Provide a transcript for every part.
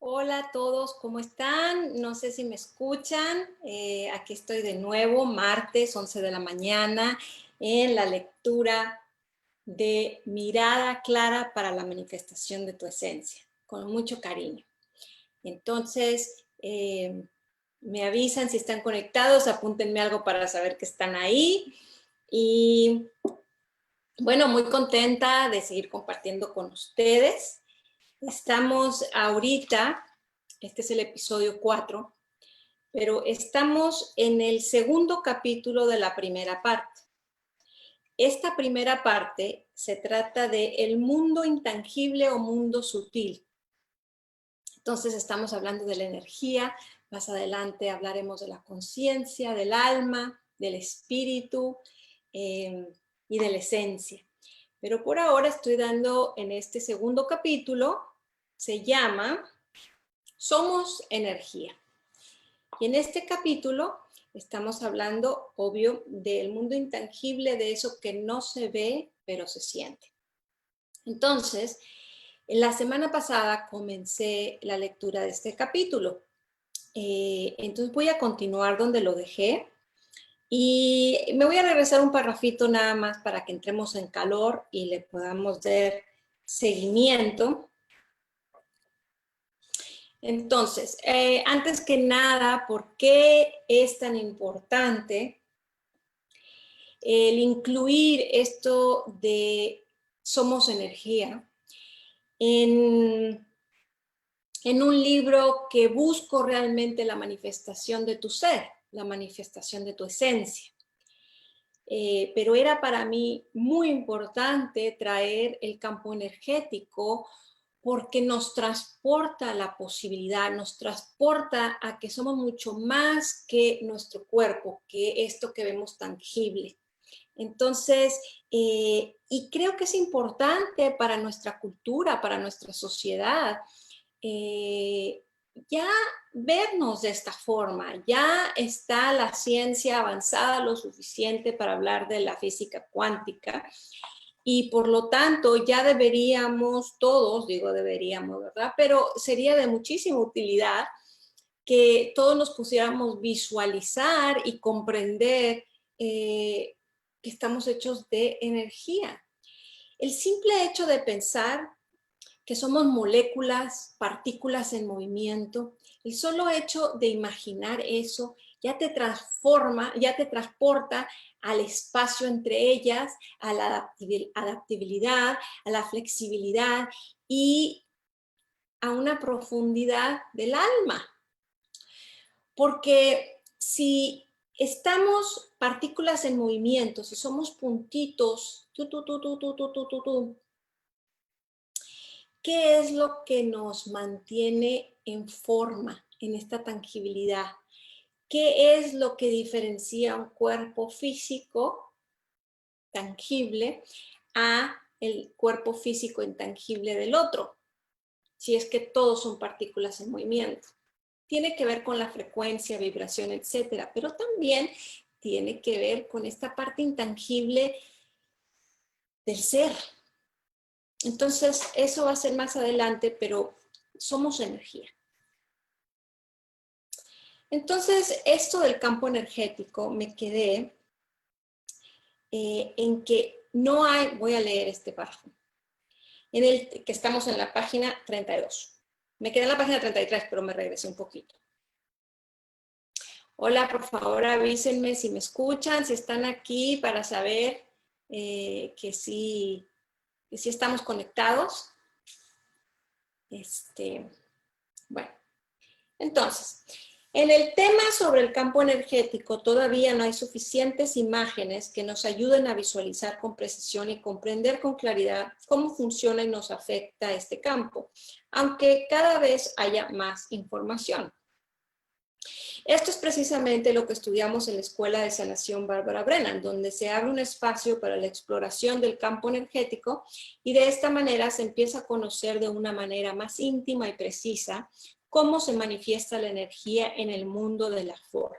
Hola a todos, ¿cómo están? No sé si me escuchan. Aquí estoy de nuevo, martes, 11 de la mañana, en la lectura de Mirada Clara para la manifestación de tu esencia, con mucho cariño. Entonces, me avisan si están conectados, apúntenme algo para saber que están ahí. Y bueno, muy contenta de seguir compartiendo con ustedes. Estamos ahorita, este es el episodio 4, pero estamos en el segundo capítulo de la primera parte. Esta primera parte se trata de el mundo intangible o mundo sutil. Entonces estamos hablando de la energía, más adelante hablaremos de la conciencia, del alma, del espíritu y de la esencia. Pero por ahora estoy dando en este segundo capítulo, se llama Somos energía. Y en este capítulo estamos hablando, obvio, del mundo intangible, de eso que no se ve, pero se siente. Entonces, la semana pasada comencé la lectura de este capítulo. Entonces voy a continuar donde lo dejé y me voy a regresar un parrafito nada más para que entremos en calor y le podamos dar seguimiento. Entonces, antes que nada, ¿por qué es tan importante el incluir esto de somos energía en un libro que busco realmente la manifestación de tu ser, la manifestación de tu esencia? Pero era para mí muy importante traer el campo energético porque nos transporta a la posibilidad, nos transporta a que somos mucho más que nuestro cuerpo, que esto que vemos tangible. Entonces, y creo que es importante para nuestra cultura, para nuestra sociedad, ya vernos de esta forma. Ya está la ciencia avanzada lo suficiente para hablar de la física cuántica y por lo tanto ya deberíamos, todos, digo deberíamos, ¿verdad? Pero sería de muchísima utilidad que todos nos pusiéramos visualizar y comprender que estamos hechos de energía. El simple hecho de pensar que somos moléculas, partículas en movimiento, el solo hecho de imaginar eso ya te transforma, ya te transporta al espacio entre ellas, a la adaptabilidad, a la flexibilidad y a una profundidad del alma. Porque si estamos partículas en movimiento, si somos puntitos, ¿qué es lo que nos mantiene en forma, en esta tangibilidad? ¿Qué es lo que diferencia un cuerpo físico tangible a el cuerpo físico intangible del otro? Si es que todos son partículas en movimiento. Tiene que ver con la frecuencia, vibración, etcétera, pero también tiene que ver con esta parte intangible del ser. Entonces, eso va a ser más adelante, pero somos energía. Entonces, esto del campo energético, me quedé en que no hay, voy a leer este párrafo, en el que estamos en la página 32. Me quedé en la página 33, pero me regresé un poquito. Hola, por favor avísenme si me escuchan, si están aquí para saber que sí estamos conectados. Bueno, entonces, en el tema sobre el campo energético todavía no hay suficientes imágenes que nos ayuden a visualizar con precisión y comprender con claridad cómo funciona y nos afecta este campo, aunque cada vez haya más información. Esto es precisamente lo que estudiamos en la Escuela de Sanación Bárbara Brennan, donde se abre un espacio para la exploración del campo energético y de esta manera se empieza a conocer de una manera más íntima y precisa cómo se manifiesta la energía en el mundo de la forma.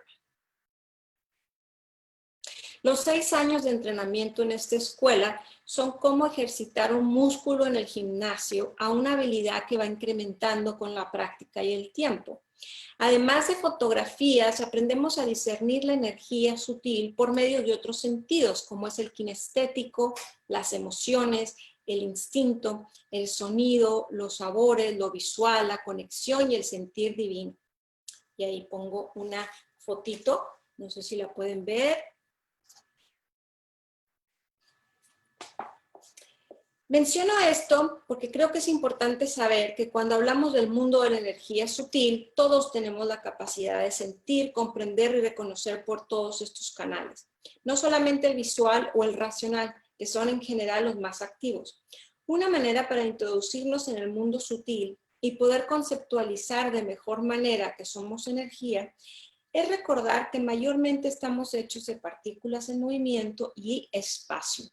Los 6 años de entrenamiento en esta escuela son como ejercitar un músculo en el gimnasio a una habilidad que va incrementando con la práctica y el tiempo. Además de fotografías, aprendemos a discernir la energía sutil por medio de otros sentidos, como es el kinestético, las emociones, el instinto, el sonido, los sabores, lo visual, la conexión y el sentir divino. Y ahí pongo una fotito, no sé si la pueden ver. Menciono esto porque creo que es importante saber que cuando hablamos del mundo de la energía sutil, todos tenemos la capacidad de sentir, comprender y reconocer por todos estos canales. No solamente el visual o el racional, que son en general los más activos. Una manera para introducirnos en el mundo sutil y poder conceptualizar de mejor manera que somos energía es recordar que mayormente estamos hechos de partículas en movimiento y espacio.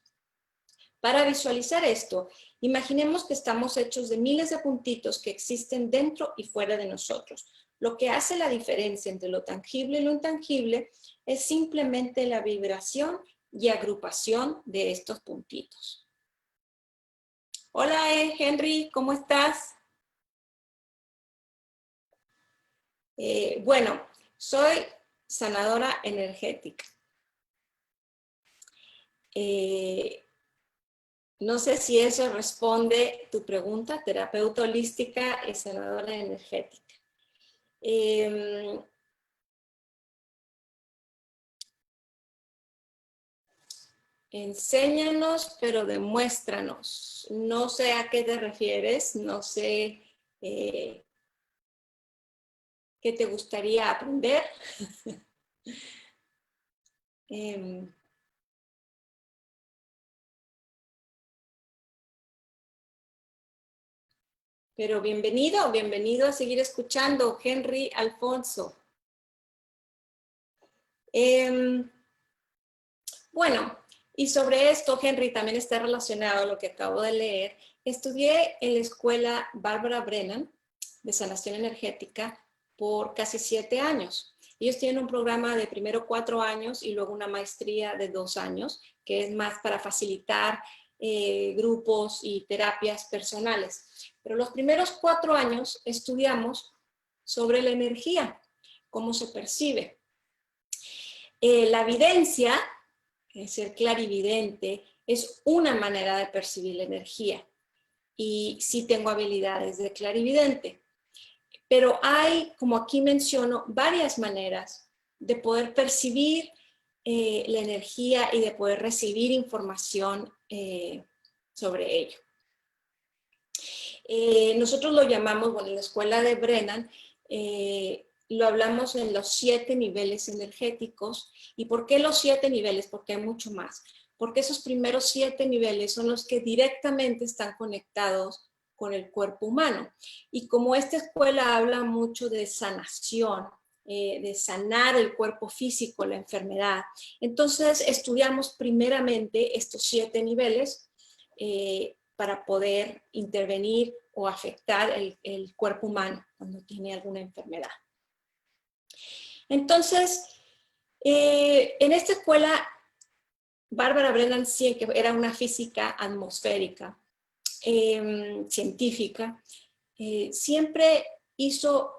Para visualizar esto, imaginemos que estamos hechos de miles de puntitos que existen dentro y fuera de nosotros. Lo que hace la diferencia entre lo tangible y lo intangible es simplemente la vibración y agrupación de estos puntitos. Hola, Henry, ¿cómo estás? Bueno, soy sanadora energética. No sé si eso responde tu pregunta, terapeuta holística y sanadora energética. Enséñanos, pero demuéstranos. No sé a qué te refieres, no sé qué te gustaría aprender. Pero bienvenido a seguir escuchando, Henry Alfonso. Bueno, y sobre esto, Henry, también está relacionado a lo que acabo de leer. Estudié en la escuela Barbara Brennan de sanación energética por casi 7 años. Ellos tienen un programa de primero 4 años y luego una maestría de 2 años, que es más para facilitar grupos y terapias personales. Pero los primeros 4 años estudiamos sobre la energía, cómo se percibe. La evidencia, ser clarividente, es una manera de percibir la energía. Y sí tengo habilidades de clarividente. Pero hay, como aquí menciono, varias maneras de poder percibir la energía y de poder recibir información sobre ello. Nosotros lo llamamos, bueno, en la escuela de Brennan, lo hablamos en los 7 niveles energéticos. ¿Y por qué los 7 niveles? Porque hay mucho más. Porque esos primeros 7 niveles son los que directamente están conectados con el cuerpo humano. Y como esta escuela habla mucho de sanación, de sanar el cuerpo físico, la enfermedad, entonces estudiamos primeramente estos 7 niveles para poder intervenir o afectar el cuerpo humano cuando tiene alguna enfermedad. Entonces, en esta escuela, Barbara Brennan, sí, que era una física atmosférica, científica, siempre hizo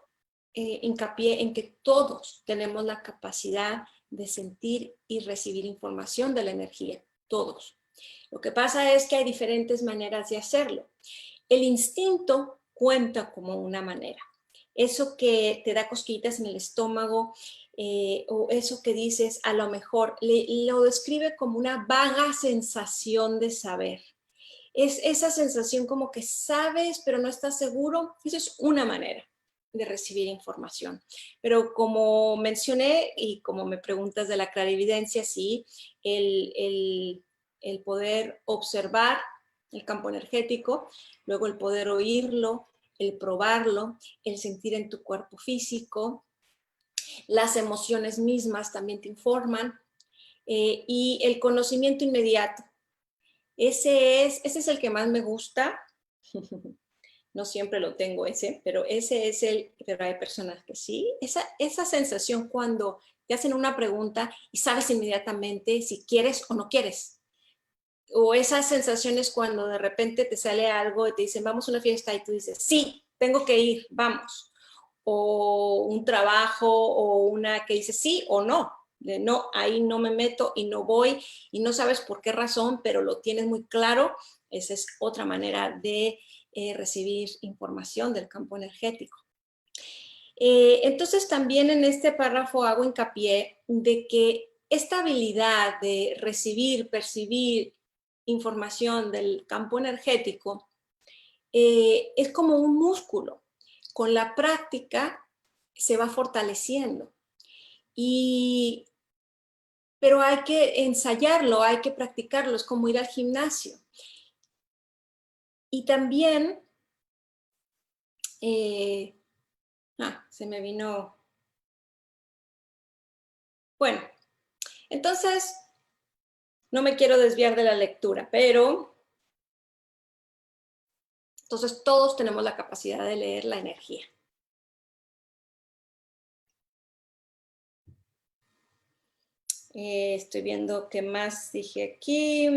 hincapié en que todos tenemos la capacidad de sentir y recibir información de la energía, todos. Lo que pasa es que hay diferentes maneras de hacerlo. El instinto cuenta como una manera. Eso que te da cosquillitas en el estómago o eso que dices, a lo mejor lo describe como una vaga sensación de saber. Es esa sensación como que sabes, pero no estás seguro. Eso es una manera de recibir información. Pero como mencioné y como me preguntas de la clarividencia, sí, el poder observar el campo energético, luego el poder oírlo, el probarlo, el sentir en tu cuerpo físico, las emociones mismas también te informan y el conocimiento inmediato. Ese es el que más me gusta. No siempre lo tengo ese, pero ese es pero hay personas que sí. Esa sensación cuando te hacen una pregunta y sabes inmediatamente si quieres o no quieres. O esas sensaciones cuando de repente te sale algo y te dicen, vamos a una fiesta, y tú dices, sí, tengo que ir, vamos. O un trabajo, o una que dice sí o no. De no, ahí no me meto y no voy, y no sabes por qué razón, pero lo tienes muy claro. Esa es otra manera de recibir información del campo energético. Entonces también en este párrafo hago hincapié de que esta habilidad de recibir, percibir información del campo energético es como un músculo. Con la práctica se va fortaleciendo. Pero hay que ensayarlo, hay que practicarlo, es como ir al gimnasio. Y también, se me vino, bueno, entonces no me quiero desviar de la lectura, pero entonces todos tenemos la capacidad de leer la energía. Estoy viendo qué más dije aquí.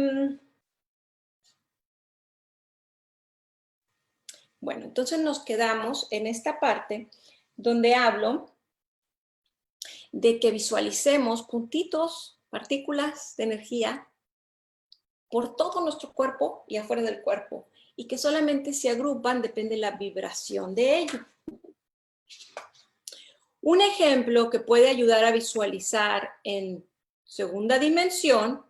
Bueno, entonces nos quedamos en esta parte donde hablo de que visualicemos puntitos, partículas de energía por todo nuestro cuerpo y afuera del cuerpo, y que solamente se agrupan, depende de la vibración de ello. Un ejemplo que puede ayudar a visualizar en segunda dimensión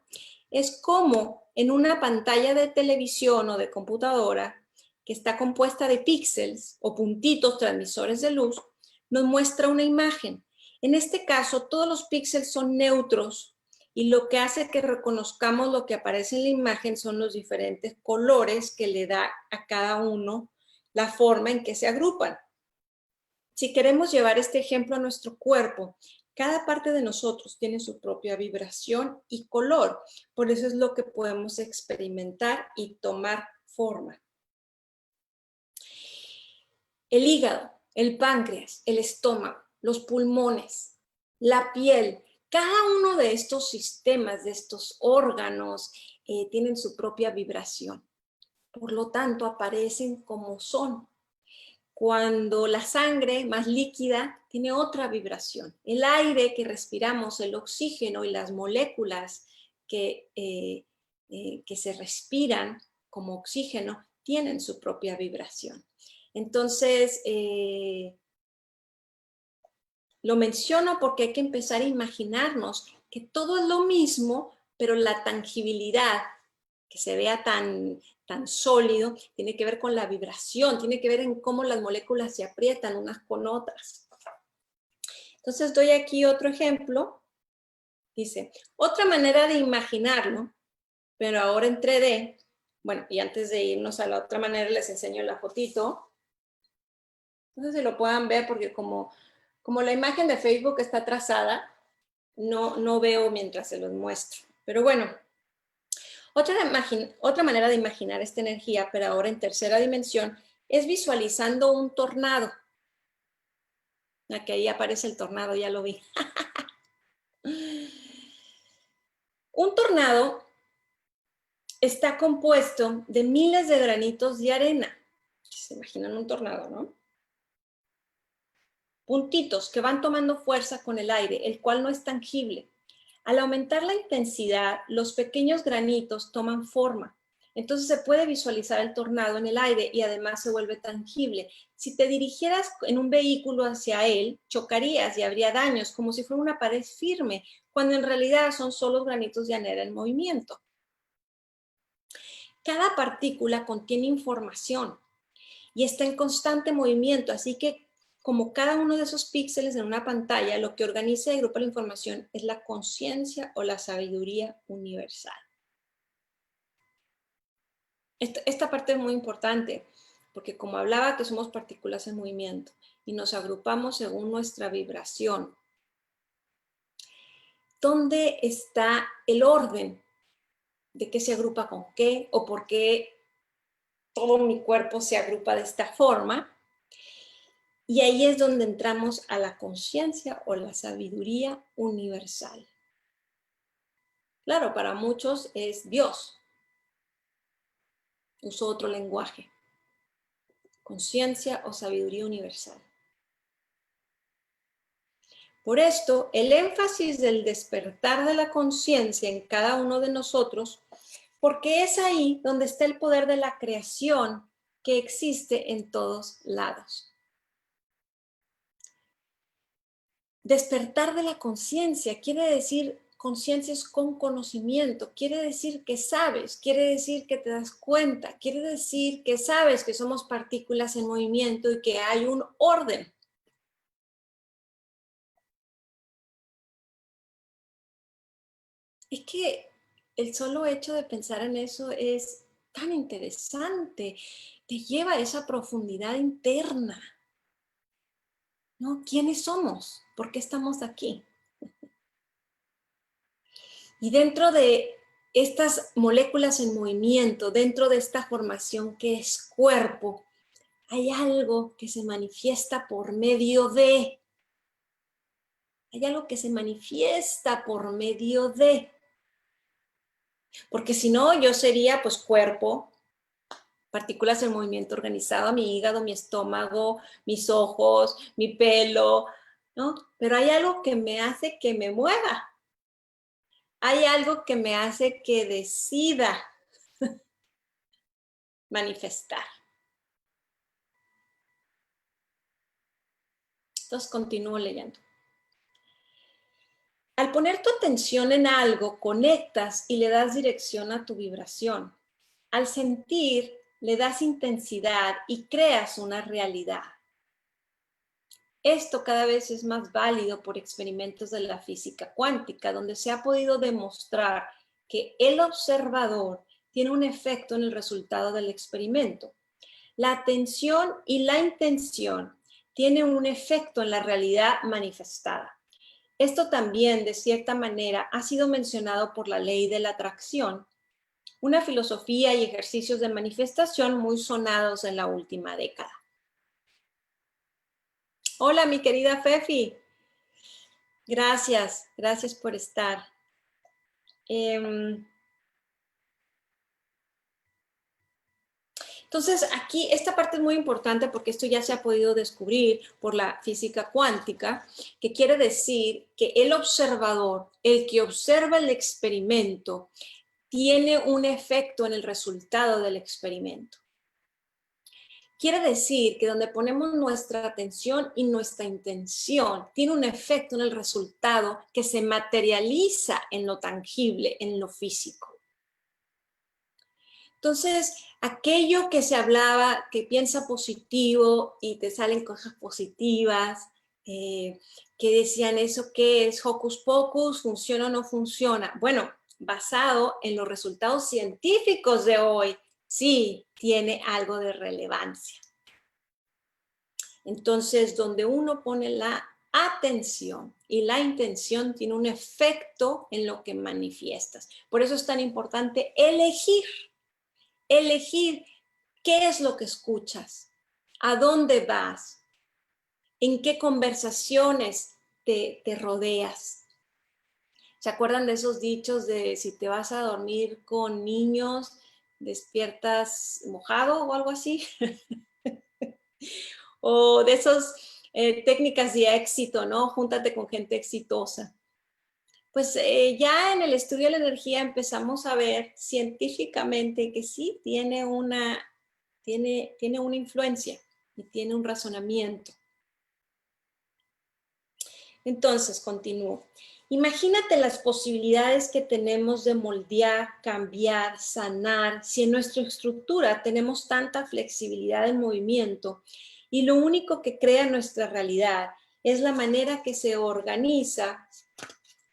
es como en una pantalla de televisión o de computadora que está compuesta de píxeles o puntitos transmisores de luz, nos muestra una imagen. En este caso, todos los píxeles son neutros y lo que hace que reconozcamos lo que aparece en la imagen son los diferentes colores que le da a cada uno la forma en que se agrupan. Si queremos llevar este ejemplo a nuestro cuerpo, cada parte de nosotros tiene su propia vibración y color. Por eso es lo que podemos experimentar y tomar forma. El hígado, el páncreas, el estómago, los pulmones, la piel, cada uno de estos sistemas, de estos órganos, tienen su propia vibración. Por lo tanto, aparecen como son. Cuando la sangre más líquida tiene otra vibración. El aire que respiramos, el oxígeno y las moléculas que se respiran como oxígeno tienen su propia vibración. Entonces, lo menciono porque hay que empezar a imaginarnos que todo es lo mismo, pero la tangibilidad, que se vea tan sólido, tiene que ver con la vibración, tiene que ver en cómo las moléculas se aprietan unas con otras. Entonces doy aquí otro ejemplo. Dice, otra manera de imaginarlo, pero ahora en 3D. Bueno, y antes de irnos a la otra manera, les enseño la fotito. No sé si lo puedan ver porque como la imagen de Facebook está trazada, no veo mientras se los muestro. Pero bueno, otra manera de imaginar esta energía, pero ahora en tercera dimensión, es visualizando un tornado. Aquí ahí aparece el tornado, ya lo vi. Un tornado está compuesto de miles de granitos de arena. Se imaginan un tornado, ¿no? Puntitos que van tomando fuerza con el aire, el cual no es tangible. Al aumentar la intensidad, los pequeños granitos toman forma. Entonces se puede visualizar el tornado en el aire y además se vuelve tangible. Si te dirigieras en un vehículo hacia él, chocarías y habría daños, como si fuera una pared firme, cuando en realidad son solo granitos de arena en movimiento. Cada partícula contiene información y está en constante movimiento, así que como cada uno de esos píxeles en una pantalla, lo que organiza y agrupa la información es la conciencia o la sabiduría universal. Esta parte es muy importante, porque como hablaba que somos partículas en movimiento y nos agrupamos según nuestra vibración. ¿Dónde está el orden de qué se agrupa con qué o por qué todo mi cuerpo se agrupa de esta forma? Y ahí es donde entramos a la conciencia o la sabiduría universal. Claro, para muchos es Dios. Usó otro lenguaje. Conciencia o sabiduría universal. Por esto, el énfasis del despertar de la conciencia en cada uno de nosotros, porque es ahí donde está el poder de la creación que existe en todos lados. Despertar de la conciencia quiere decir conciencia es con conocimiento, quiere decir que sabes, quiere decir que te das cuenta, quiere decir que sabes que somos partículas en movimiento y que hay un orden. Es que el solo hecho de pensar en eso es tan interesante, te lleva a esa profundidad interna, ¿no? ¿Quiénes somos? ¿Por qué estamos aquí? Y dentro de estas moléculas en movimiento, dentro de esta formación que es cuerpo, hay algo que se manifiesta por medio de, hay algo que se manifiesta por medio de, porque si no yo sería pues cuerpo, partículas en movimiento organizado, mi hígado, mi estómago, mis ojos, mi pelo, ¿no? Pero hay algo que me hace que me mueva, hay algo que me hace que decida manifestar. Entonces continúo leyendo. Al poner tu atención en algo, conectas y le das dirección a tu vibración. Al sentir, le das intensidad y creas una realidad. Esto cada vez es más válido por experimentos de la física cuántica, donde se ha podido demostrar que el observador tiene un efecto en el resultado del experimento. La atención y la intención tienen un efecto en la realidad manifestada. Esto también, de cierta manera, ha sido mencionado por la ley de la atracción, una filosofía y ejercicios de manifestación muy sonados en la última década. Hola, mi querida Fefi. Gracias, gracias por estar. Entonces, aquí esta parte es muy importante porque esto ya se ha podido descubrir por la física cuántica, que quiere decir que el observador, el que observa el experimento, tiene un efecto en el resultado del experimento. Quiere decir que donde ponemos nuestra atención y nuestra intención, tiene un efecto en el resultado que se materializa en lo tangible, en lo físico. Entonces, aquello que se hablaba, que piensa positivo y te salen cosas positivas, que decían eso que es hocus pocus, funciona o no funciona. Bueno, basado en los resultados científicos de hoy, sí tiene algo de relevancia. Entonces, donde uno pone la atención y la intención tiene un efecto en lo que manifiestas. Por eso es tan importante elegir qué es lo que escuchas, a dónde vas, en qué conversaciones te rodeas. ¿Se acuerdan de esos dichos de si te vas a dormir con niños, despiertas mojado o algo así? O de esas técnicas de éxito, ¿no? Júntate con gente exitosa. Pues ya en el estudio de la energía empezamos a ver científicamente que sí tiene una influencia y tiene un razonamiento. Entonces, continúo. Imagínate las posibilidades que tenemos de moldear, cambiar, sanar, si en nuestra estructura tenemos tanta flexibilidad en movimiento y lo único que crea nuestra realidad es la manera que se organiza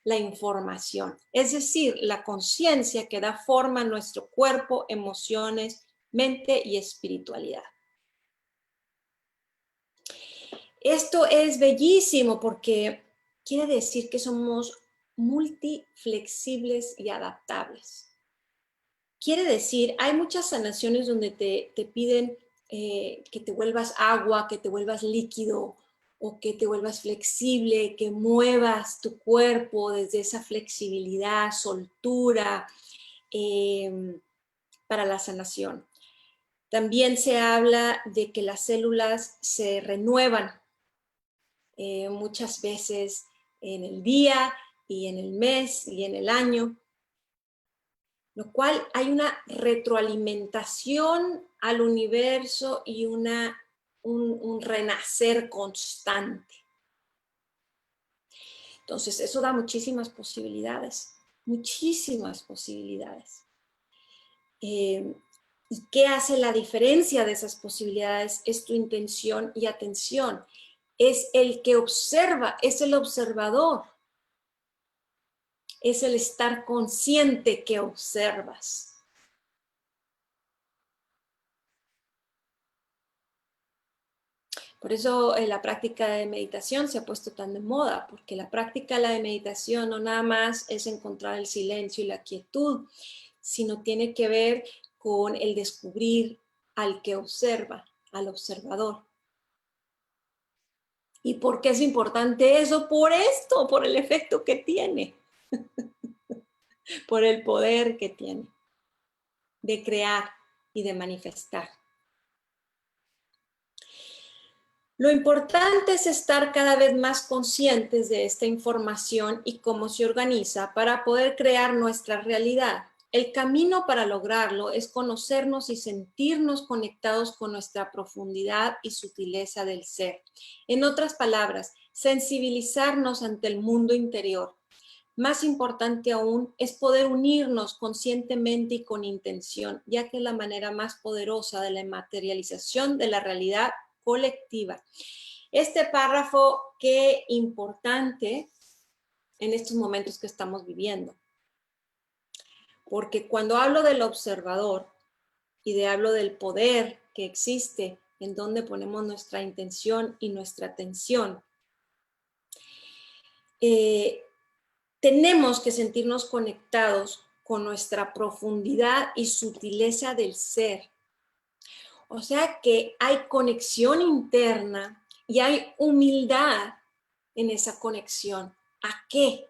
la información, es decir, la conciencia que da forma a nuestro cuerpo, emociones, mente y espiritualidad. Esto es bellísimo porque quiere decir que somos multiflexibles y adaptables. Quiere decir, hay muchas sanaciones donde te piden que te vuelvas agua, que te vuelvas líquido o que te vuelvas flexible, que muevas tu cuerpo desde esa flexibilidad, soltura, para la sanación. También se habla de que las células se renuevan muchas veces en el día y en el mes y en el año, lo cual hay una retroalimentación al universo y un renacer constante. Entonces, eso da muchísimas posibilidades, muchísimas posibilidades. ¿Y qué hace la diferencia de esas posibilidades? Es tu intención y atención. Es el que observa, es el observador. Es el estar consciente que observas. Por eso la práctica de meditación se ha puesto tan de moda, porque la práctica de meditación no nada más es encontrar el silencio y la quietud, sino tiene que ver con el descubrir al que observa, al observador. ¿Y por qué es importante eso? Por esto, por el efecto que tiene, por el poder que tiene de crear y de manifestar. Lo importante es estar cada vez más conscientes de esta información y cómo se organiza para poder crear nuestra realidad. El camino para lograrlo es conocernos y sentirnos conectados con nuestra profundidad y sutileza del ser. En otras palabras, sensibilizarnos ante el mundo interior. Más importante aún es poder unirnos conscientemente y con intención, ya que es la manera más poderosa de la materialización de la realidad colectiva. Este párrafo, qué importante en estos momentos que estamos viviendo. Porque cuando hablo del observador y hablo del poder que existe en donde ponemos nuestra intención y nuestra atención, tenemos que sentirnos conectados con nuestra profundidad y sutileza del ser. O sea que hay conexión interna y hay humildad en esa conexión. ¿A qué?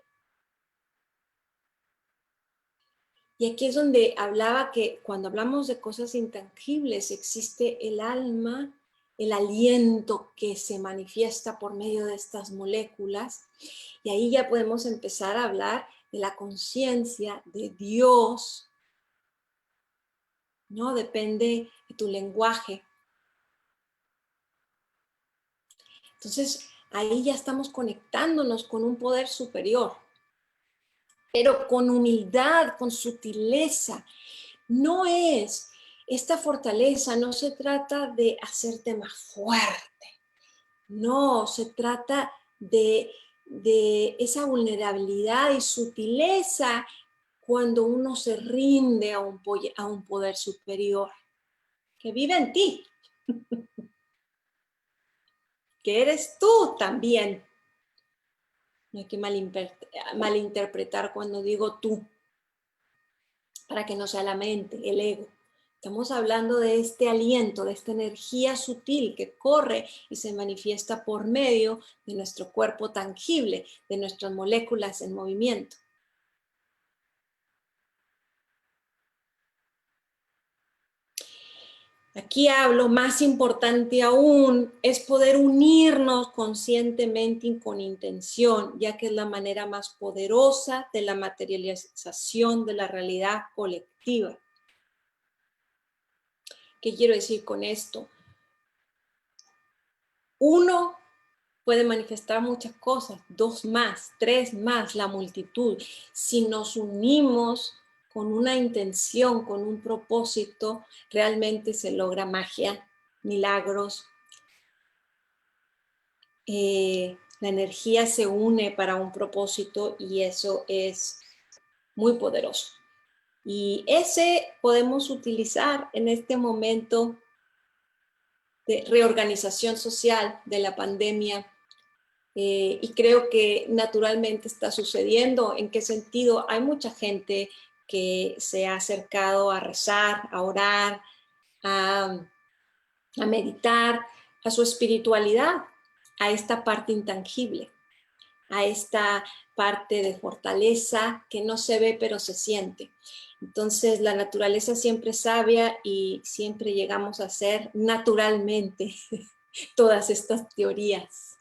Y aquí es donde hablaba que cuando hablamos de cosas intangibles existe el alma, el aliento que se manifiesta por medio de estas moléculas. Y ahí ya podemos empezar a hablar de la conciencia de Dios, ¿no? Depende de tu lenguaje. Entonces, ahí ya estamos conectándonos con un poder superior, pero con humildad, con sutileza. No es, esta fortaleza no se trata de hacerte más fuerte, no, se trata de esa vulnerabilidad y sutileza cuando uno se rinde a un poder superior que vive en ti, que eres tú también. No hay que malinterpretar cuando digo tú, para que no sea la mente, el ego. Estamos hablando de este aliento, de esta energía sutil que corre y se manifiesta por medio de nuestro cuerpo tangible, de nuestras moléculas en movimiento. Aquí hablo, más importante aún, es poder unirnos conscientemente y con intención, ya que es la manera más poderosa de la materialización de la realidad colectiva. ¿Qué quiero decir con esto? Uno puede manifestar muchas cosas, dos más, tres más, la multitud. Si nos unimos con una intención, con un propósito, realmente se logra magia, milagros. La energía se une para un propósito y eso es muy poderoso. Y ese podemos utilizar en este momento de reorganización social de la pandemia. Y creo que naturalmente está sucediendo. ¿En qué sentido? Hay mucha gente que se ha acercado a rezar, a orar, a a meditar, a su espiritualidad, a esta parte intangible, a esta parte de fortaleza que no se ve pero se siente. Entonces la naturaleza siempre es sabia y siempre llegamos a ser naturalmente todas estas teorías.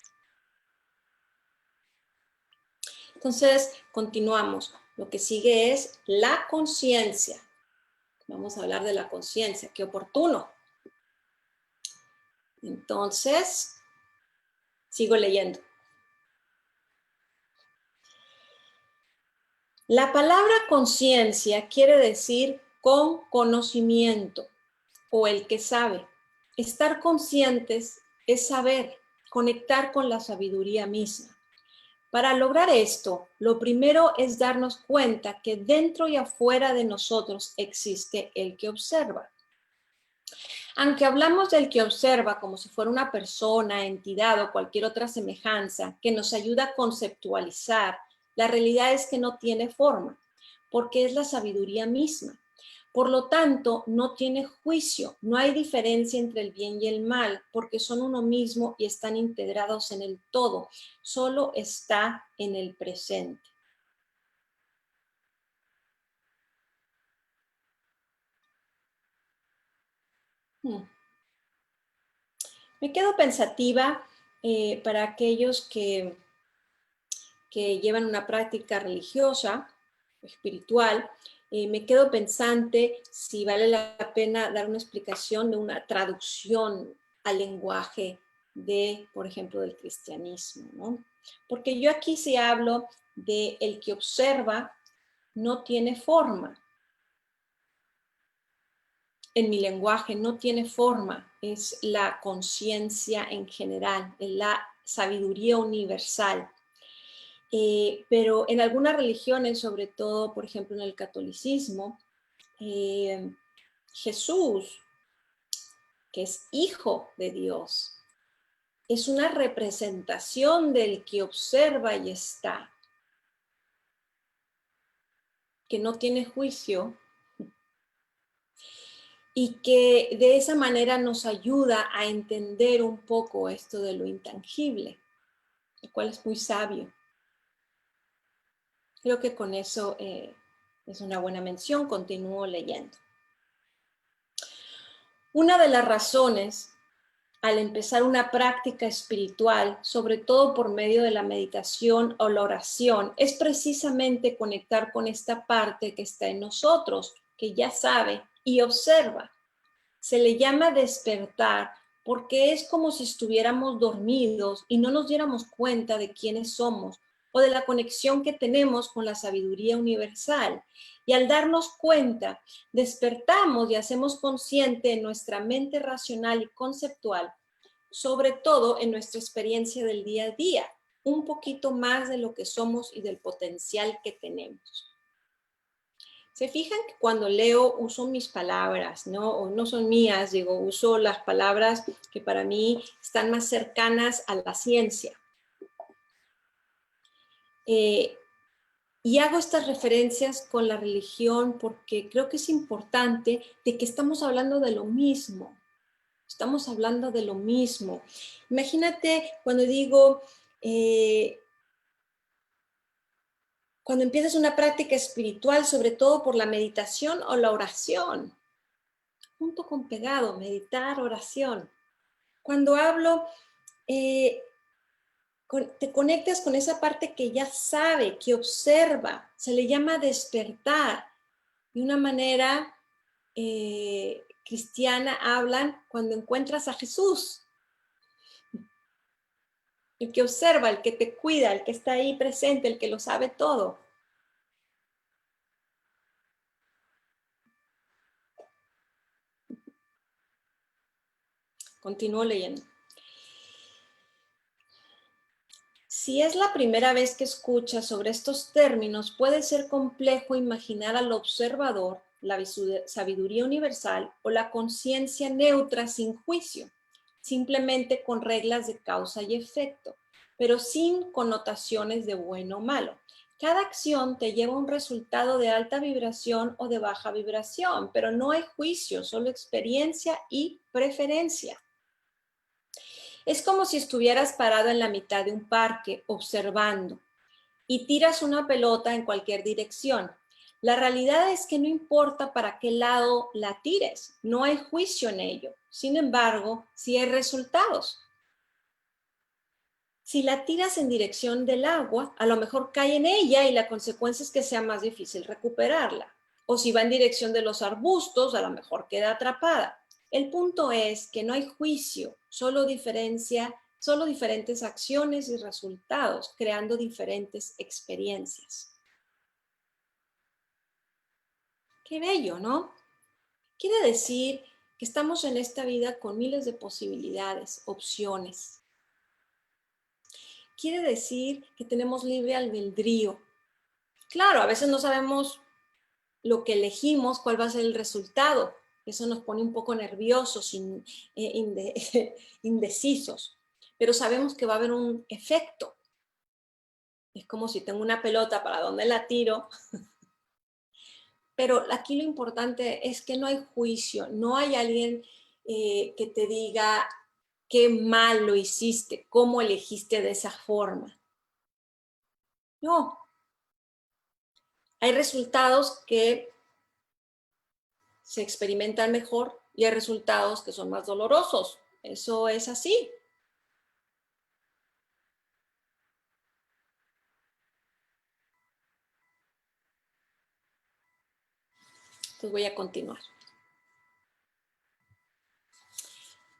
Entonces continuamos. Lo que sigue es la conciencia. Vamos a hablar de la conciencia, qué oportuno. Entonces, sigo leyendo. La palabra conciencia quiere decir con conocimiento o el que sabe. Estar conscientes es saber, conectar con la sabiduría misma. Para lograr esto, lo primero es darnos cuenta que dentro y afuera de nosotros existe el que observa. Aunque hablamos del que observa como si fuera una persona, entidad o cualquier otra semejanza que nos ayuda a conceptualizar, la realidad es que no tiene forma, porque es la sabiduría misma. Por lo tanto, no tiene juicio, no hay diferencia entre el bien y el mal, porque son uno mismo y están integrados en el todo, solo está en el presente. Me quedo pensativa para aquellos que llevan una práctica religiosa, espiritual, me quedo pensante si vale la pena dar una explicación de una traducción al lenguaje de, por ejemplo, del cristianismo, ¿no? Porque yo aquí sí hablo de el que observa no tiene forma. En mi lenguaje no tiene forma, es la conciencia en general, es la sabiduría universal. Pero en algunas religiones, sobre todo, por ejemplo, en el catolicismo, Jesús, que es hijo de Dios, es una representación del que observa y está, que no tiene juicio y que de esa manera nos ayuda a entender un poco esto de lo intangible, lo cual es muy sabio. Creo que con eso es una buena mención, continúo leyendo. Una de las razones al empezar una práctica espiritual, sobre todo por medio de la meditación o la oración, es precisamente conectar con esta parte que está en nosotros, que ya sabe y observa. Se le llama despertar porque es como si estuviéramos dormidos y no nos diéramos cuenta de quiénes somos o de la conexión que tenemos con la sabiduría universal. Y al darnos cuenta, despertamos y hacemos consciente en nuestra mente racional y conceptual, sobre todo en nuestra experiencia del día a día, un poquito más de lo que somos y del potencial que tenemos. Se fijan que cuando leo uso mis palabras, ¿no? O no son mías, digo, uso las palabras que para mí están más cercanas a la ciencia. Y hago estas referencias con la religión porque creo que es importante de que estamos hablando de lo mismo. Estamos hablando de lo mismo. Imagínate cuando digo, cuando empiezas una práctica espiritual, sobre todo por la meditación o la oración, junto con pegado, meditar, oración. Cuando hablo, te conectas con esa parte que ya sabe, que observa, se le llama despertar. De una manera cristiana hablan cuando encuentras a Jesús. El que observa, el que te cuida, el que está ahí presente, el que lo sabe todo. Continúo leyendo. Si es la primera vez que escuchas sobre estos términos, puede ser complejo imaginar al observador, la sabiduría universal o la conciencia neutra sin juicio, simplemente con reglas de causa y efecto, pero sin connotaciones de bueno o malo. Cada acción te lleva a un resultado de alta vibración o de baja vibración, pero no hay juicio, solo experiencia y preferencia. Es como si estuvieras parado en la mitad de un parque observando y tiras una pelota en cualquier dirección. La realidad es que no importa para qué lado la tires, no hay juicio en ello. Sin embargo, sí hay resultados. Si la tiras en dirección del agua, a lo mejor cae en ella y la consecuencia es que sea más difícil recuperarla. O si va en dirección de los arbustos, a lo mejor queda atrapada. El punto es que no hay juicio, solo diferencia, solo diferentes acciones y resultados, creando diferentes experiencias. Qué bello, ¿no? Quiere decir que estamos en esta vida con miles de posibilidades, opciones. Quiere decir que tenemos libre albedrío. Claro, a veces no sabemos lo que elegimos, cuál va a ser el resultado. Eso nos pone un poco nerviosos, indecisos. Pero sabemos que va a haber un efecto. Es como si tengo una pelota, ¿para dónde la tiro? Pero aquí lo importante es que no hay juicio, no hay alguien que te diga qué mal lo hiciste, cómo elegiste de esa forma. No. Hay resultados que se experimentan mejor y hay resultados que son más dolorosos. Eso es así. Entonces voy a continuar.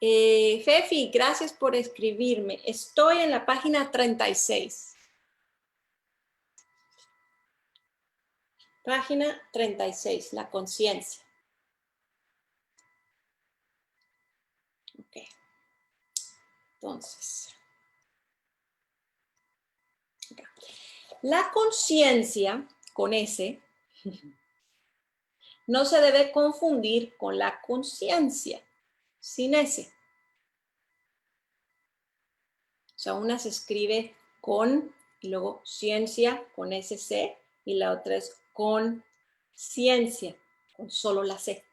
Fefi, gracias por escribirme. Estoy en la página 36. Página 36, la conciencia. Ok. Entonces, acá. La conciencia, con S, no se debe confundir con la conciencia, sin S. O sea, una se escribe con, y luego ciencia, con SC, y la otra es con ciencia, con solo la C.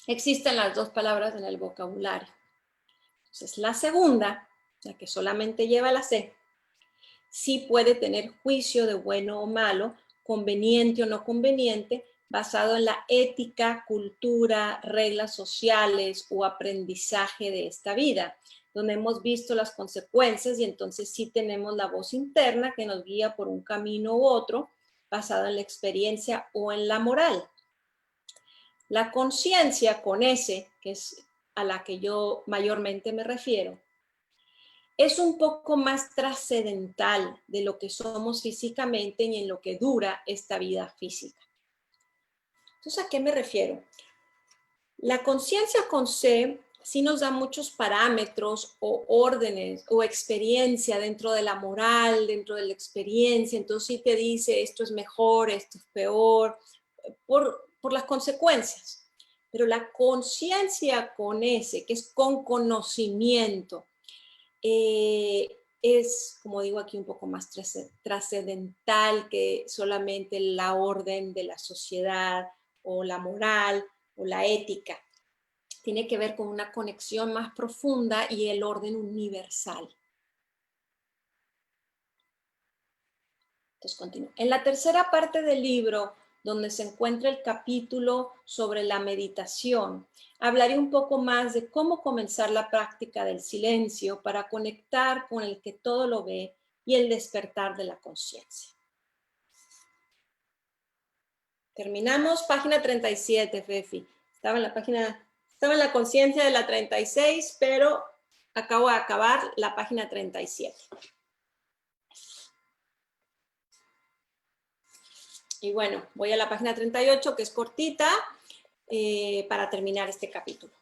Existen las dos palabras en el vocabulario. Entonces, la segunda, la que solamente lleva la C, sí puede tener juicio de bueno o malo, conveniente o no conveniente, basado en la ética, cultura, reglas sociales o aprendizaje de esta vida, donde hemos visto las consecuencias y entonces sí tenemos la voz interna que nos guía por un camino u otro, basado en la experiencia o en la moral. La conciencia con S, que es a la que yo mayormente me refiero, es un poco más trascendental de lo que somos físicamente y en lo que dura esta vida física. Entonces, ¿a qué me refiero? La conciencia con C sí nos da muchos parámetros o órdenes o experiencia dentro de la moral, dentro de la experiencia. Entonces sí te dice esto es mejor, esto es peor, por las consecuencias. Pero la conciencia con S, que es con conocimiento, es, como digo aquí, un poco más trascendental que solamente la orden de la sociedad o la moral o la ética. Tiene que ver con una conexión más profunda y el orden universal. Entonces continúo. En la tercera parte del libro, donde se encuentra el capítulo sobre la meditación, hablaré un poco más de cómo comenzar la práctica del silencio para conectar con el que todo lo ve y el despertar de la conciencia. Terminamos página 37, Fefi. Estaba en la conciencia de la 36, pero acabo de acabar la página 37. Y bueno, voy a la página 38, que es cortita, para terminar este capítulo.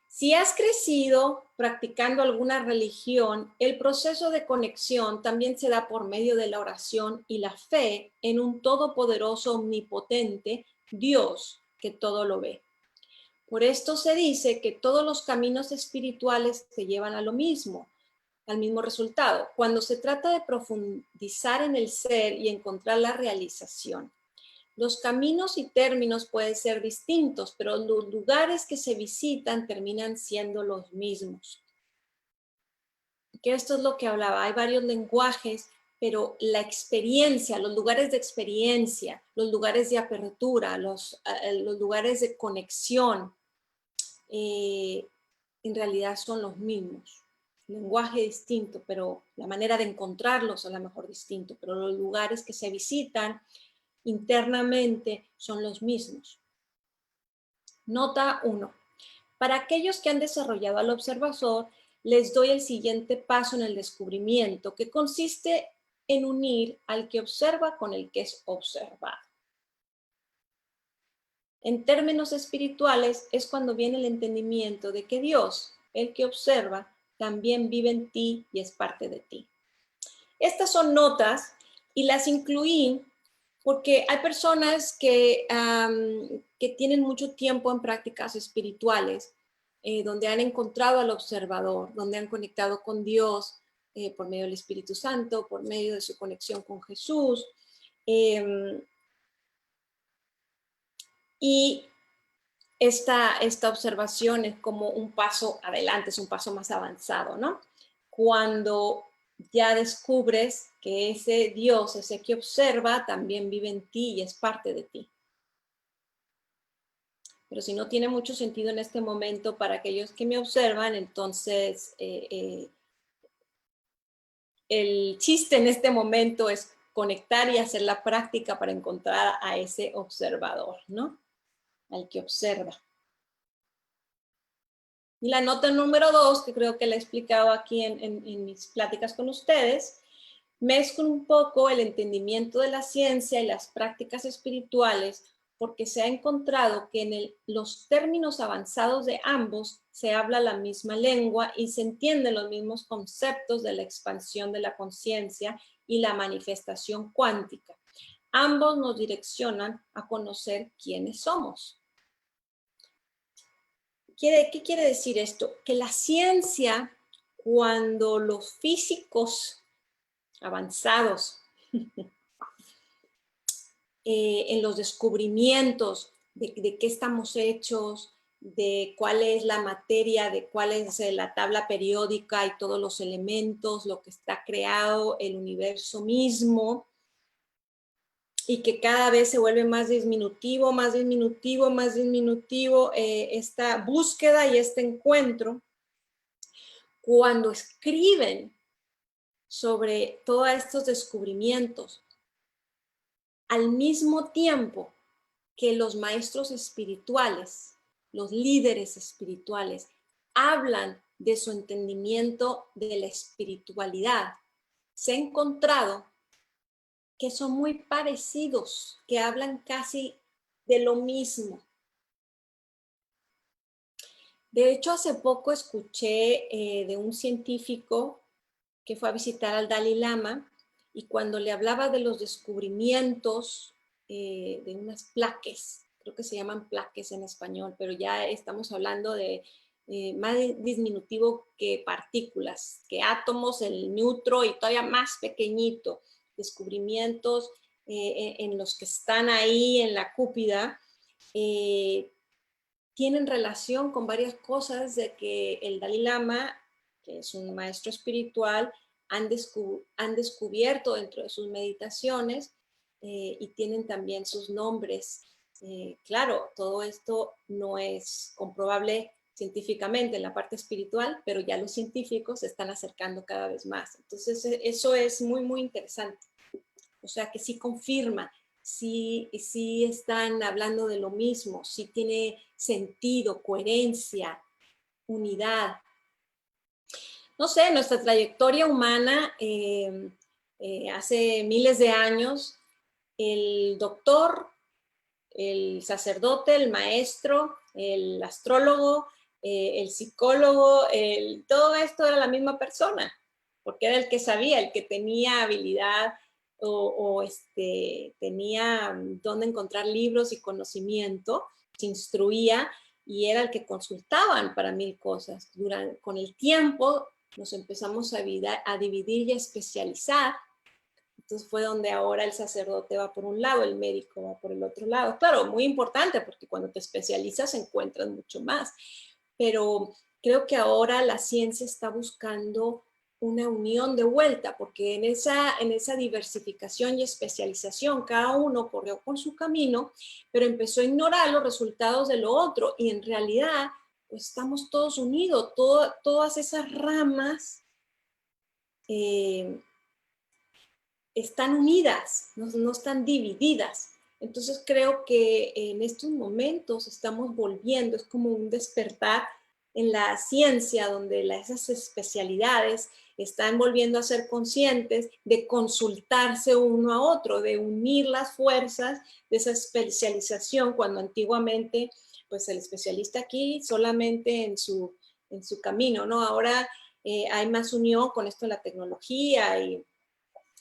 Si has crecido practicando alguna religión, el proceso de conexión también se da por medio de la oración y la fe en un todopoderoso, omnipotente Dios que todo lo ve. Por esto se dice que todos los caminos espirituales te llevan a lo mismo, al mismo resultado. Cuando se trata de profundizar en el ser y encontrar la realización, los caminos y términos pueden ser distintos, pero los lugares que se visitan terminan siendo los mismos. Que esto es lo que hablaba, hay varios lenguajes, pero la experiencia, los lugares de experiencia, los lugares de apertura, los lugares de conexión, en realidad son los mismos. Lenguaje distinto, pero la manera de encontrarlos a lo mejor distinto, pero los lugares que se visitan internamente son los mismos. Nota 1. Para aquellos que han desarrollado al observador, les doy el siguiente paso en el descubrimiento, que consiste en unir al que observa con el que es observado. En términos espirituales, es cuando viene el entendimiento de que Dios, el que observa, también vive en ti y es parte de ti. Estas son notas y las incluí porque hay personas que tienen mucho tiempo en prácticas espirituales, donde han encontrado al observador, donde han conectado con Dios por medio del Espíritu Santo, por medio de su conexión con Jesús. Y esta observación es como un paso adelante, es un paso más avanzado, ¿no? Cuando ya descubres que ese Dios, ese que observa, también vive en ti y es parte de ti. Pero si no tiene mucho sentido en este momento para aquellos que me observan, entonces el chiste en este momento es conectar y hacer la práctica para encontrar a ese observador, ¿no? Al que observa. Y la nota número 2, que creo que la he explicado aquí en mis pláticas con ustedes, mezclo un poco el entendimiento de la ciencia y las prácticas espirituales porque se ha encontrado que en los términos avanzados de ambos se habla la misma lengua y se entienden los mismos conceptos de la expansión de la conciencia y la manifestación cuántica. Ambos nos direccionan a conocer quiénes somos. ¿Qué quiere decir esto? Que la ciencia, cuando los físicos avanzados en los descubrimientos de qué estamos hechos, de cuál es la materia, de cuál es la tabla periódica y todos los elementos, lo que está creado, el universo mismo, y que cada vez se vuelve más disminutivo, más disminutivo, más disminutivo, esta búsqueda y este encuentro. Cuando escriben sobre todos estos descubrimientos, al mismo tiempo que los maestros espirituales, los líderes espirituales, hablan de su entendimiento de la espiritualidad, se ha encontrado que son muy parecidos, que hablan casi de lo mismo. De hecho, hace poco escuché de un científico que fue a visitar al Dalai Lama y cuando le hablaba de los descubrimientos de unas plaques, creo que se llaman plaques en español, pero ya estamos hablando de más disminutivo que partículas, que átomos, el neutro y todavía más pequeñito, descubrimientos en los que están ahí en la cúpida, tienen relación con varias cosas de que el Dalai Lama, que es un maestro espiritual, han descubierto dentro de sus meditaciones y tienen también sus nombres. Claro, todo esto no es comprobable científicamente en la parte espiritual, pero ya los científicos se están acercando cada vez más. Entonces, eso es muy, muy interesante. O sea, que sí confirma, sí están hablando de lo mismo, sí tiene sentido, coherencia, unidad. No sé, nuestra trayectoria humana hace miles de años, el doctor, el sacerdote, el maestro, el astrólogo, el psicólogo, todo esto era la misma persona, porque era el que sabía, el que tenía habilidad o tenía dónde encontrar libros y conocimiento, se instruía y era el que consultaban para mil cosas. Con el tiempo nos empezamos a dividir y a especializar. Entonces fue donde ahora el sacerdote va por un lado, el médico va por el otro lado. Claro, muy importante porque cuando te especializas encuentras mucho más. Pero creo que ahora la ciencia está buscando una unión de vuelta, porque en esa diversificación y especialización cada uno corrió por su camino, pero empezó a ignorar los resultados de lo otro y en realidad pues, estamos todos unidos, todas esas ramas están unidas, no están divididas. Entonces creo que en estos momentos estamos volviendo, es como un despertar en la ciencia donde esas especialidades están volviendo a ser conscientes de consultarse uno a otro, de unir las fuerzas de esa especialización, cuando antiguamente pues el especialista aquí solamente en su camino, ¿no? Ahora hay más unión con esto de la tecnología y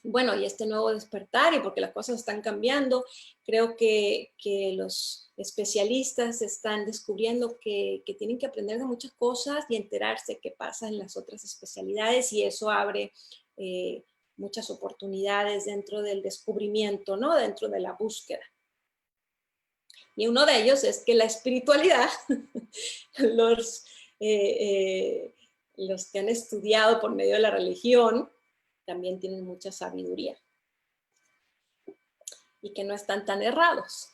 bueno, y este nuevo despertar, y porque las cosas están cambiando, creo que los especialistas están descubriendo que tienen que aprender de muchas cosas y enterarse qué pasa en las otras especialidades, y eso abre muchas oportunidades dentro del descubrimiento, ¿no? Dentro de la búsqueda. Y uno de ellos es que la espiritualidad, los que han estudiado por medio de la religión, también tienen mucha sabiduría y que no están tan errados.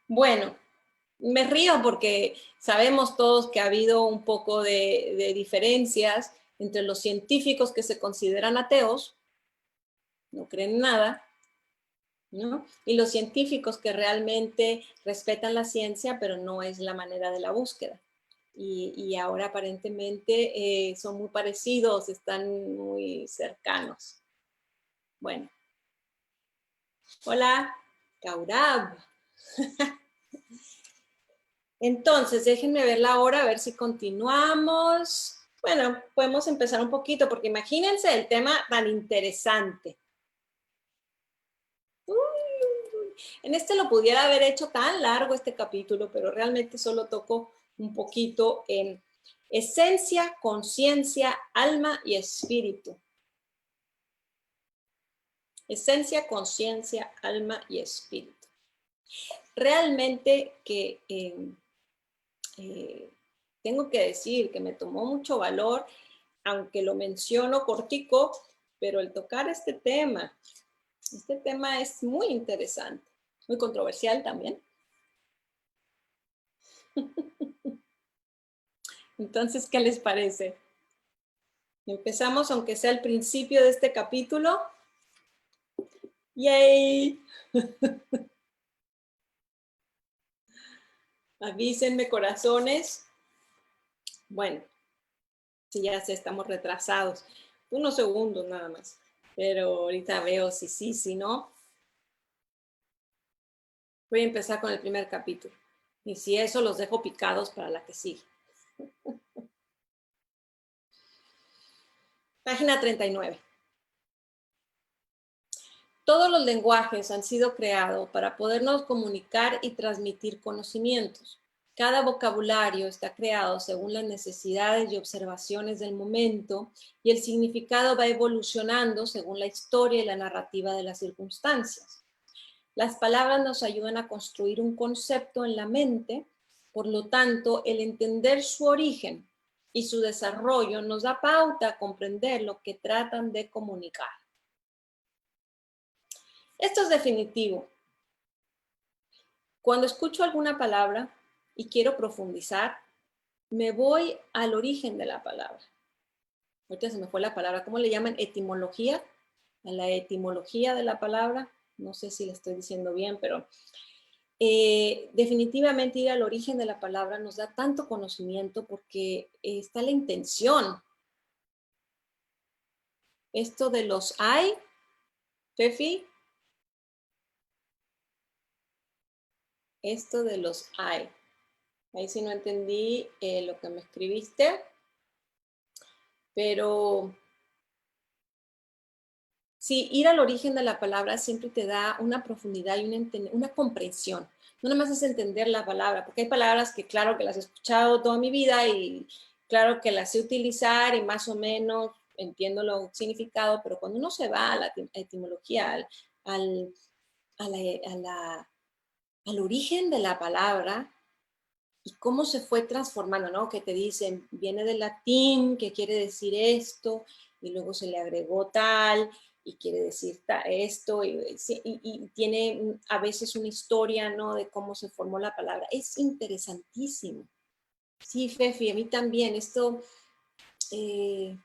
Bueno, me río porque sabemos todos que ha habido un poco de diferencias entre los científicos que se consideran ateos, no creen nada, ¿no? Y los científicos que realmente respetan la ciencia, pero no es la manera de la búsqueda. Y ahora aparentemente son muy parecidos, están muy cercanos. Bueno. Hola, Kaurab. Entonces, déjenme ver la hora, a ver si continuamos. Bueno, podemos empezar un poquito, porque imagínense el tema tan interesante. En este lo pudiera haber hecho tan largo este capítulo, pero realmente solo toco un poquito en esencia, conciencia, alma y espíritu. Esencia, conciencia, alma y espíritu. Realmente que tengo que decir que me tomó mucho valor, aunque lo menciono cortico, pero el tocar este tema es muy interesante, muy controversial también. Entonces, ¿qué les parece? Empezamos, aunque sea el principio de este capítulo. ¡Yay! Avísenme, corazones. Bueno, si ya sé, estamos retrasados. Unos segundos nada más. Pero ahorita veo si sí, si no. Voy a empezar con el primer capítulo. Y si eso, los dejo picados para la que sigue. Página 39. Todos los lenguajes han sido creados para podernos comunicar y transmitir conocimientos. Cada vocabulario está creado según las necesidades y observaciones del momento, y el significado va evolucionando según la historia y la narrativa de las circunstancias. Las palabras nos ayudan a construir un concepto en la mente, por lo tanto, el entender su origen y su desarrollo nos da pauta a comprender lo que tratan de comunicar. Esto es definitivo. Cuando escucho alguna palabra y quiero profundizar, me voy al origen de la palabra. Ahorita se me fue la palabra, ¿cómo le llaman? Etimología. A la etimología de la palabra. No sé si le estoy diciendo bien, pero definitivamente ir al origen de la palabra nos da tanto conocimiento porque está la intención. Esto de los hay, Fefi. Esto de los hay. Ahí sí no entendí lo que me escribiste, pero sí, ir al origen de la palabra siempre te da una profundidad y una comprensión. No nada más es entender la palabra, porque hay palabras que claro que las he escuchado toda mi vida y claro que la sé utilizar y más o menos entiendo lo significado, pero cuando uno se va a la etimología, al, a al origen de la palabra, y cómo se fue transformando, ¿no? Que te dicen, viene del latín, que quiere decir esto, y luego se le agregó tal, y quiere decir esto, y tiene a veces una historia, ¿no? De cómo se formó la palabra. Es interesantísimo. Sí, Fefi, a mí también. Esto, eh,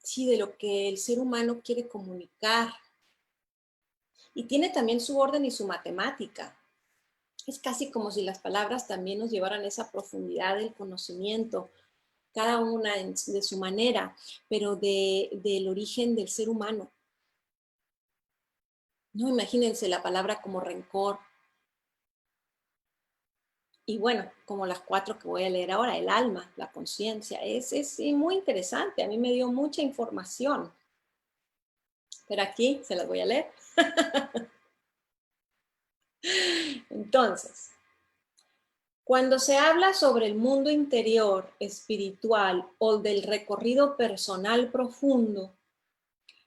sí, de lo que el ser humano quiere comunicar. Y tiene también su orden y su matemática. Es casi como si las palabras también nos llevaran a esa profundidad del conocimiento, cada una de su manera, pero del origen del ser humano. No, imagínense la palabra como rencor. Y bueno, como las 4 que voy a leer ahora, el alma, la conciencia. Es muy interesante, a mí me dio mucha información. Pero aquí se las voy a leer. Entonces, cuando se habla sobre el mundo interior, espiritual o del recorrido personal profundo,